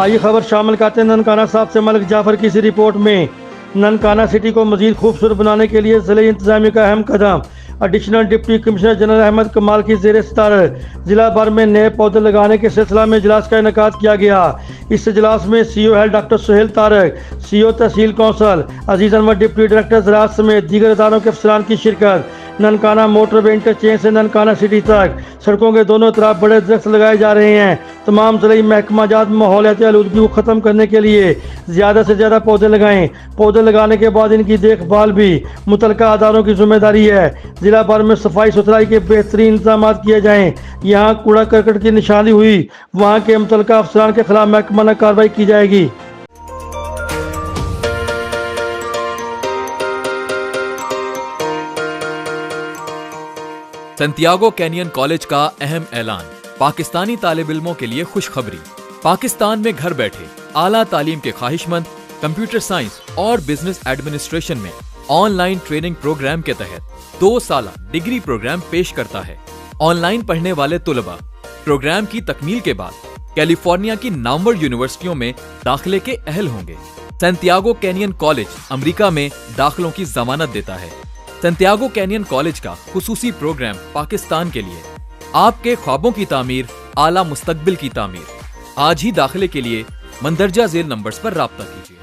आइए खबर शामिल करते हैं ननकाना साहब से मलिक जाफर की इसी रिपोर्ट में। ननकाना सिटी को मजीद खूबसूरत बनाने के लिए जिले इंतजामिया का अहम कदम। Additional deputy commissioner general Ahmad Kamal की जेर सदारत जिला भर में नए पौधे लगाने के सिलसिला में इजलास का इनेकाद किया गया। इस इजलास में CO health doctor Suhail Tariq, CO तहसील council Aziz Anwar, deputy director ज़राअत समेत दीगर इदारों के अफसरान की शिरकत। ननकाना मोटरवे इंटरचेंज से ननकाना सिटी तक सड़कों के दोनों तरफ बड़े दरख्त लगाए जा रहे हैं। तमाम ज़िले महकमा जात माहौलियाती आलूदगी को ख़त्म करने के लिए ज़्यादा से ज़्यादा पौधे लगाएं। पौधे लगाने के बाद इनकी देखभाल भी मुतलका अदारों की जिम्मेदारी है। जिला भर में सफाई सुथराई के बेहतरीन इंतजाम किए जाएँ। यहाँ कूड़ा करकट की निशानी हुई, वहाँ के मुतलका अफसरान के खिलाफ महकमाना कार्रवाई की जाएगी। सैंटियागो कैनियन कॉलेज का अहम ऐलान। पाकिस्तानी तालिब इल्मों के लिए खुशखबरी। पाकिस्तान में घर बैठे आला तालीम के ख्वाहिशमंद कंप्यूटर साइंस और बिजनेस एडमिनिस्ट्रेशन में ऑनलाइन ट्रेनिंग प्रोग्राम के तहत 2 साला डिग्री प्रोग्राम पेश करता है। ऑनलाइन पढ़ने वाले तुलबा प्रोग्राम की तकमील के बाद कैलिफोर्निया की नामवर यूनिवर्सिटियों में दाखिले के अहल होंगे। सैंटियागो कैनियन कॉलेज अमेरिका में दाखिलों की जमानत देता है। सैंटियागो कैनियन कॉलेज का खुसूसी प्रोग्राम पाकिस्तान के लिए आपके ख्वाबों की तामीर, आला मुस्तकबिल की तामीर। आज ही दाखिले के लिए मंदरजा झेल नंबर्स पर राब्ता कीजिए।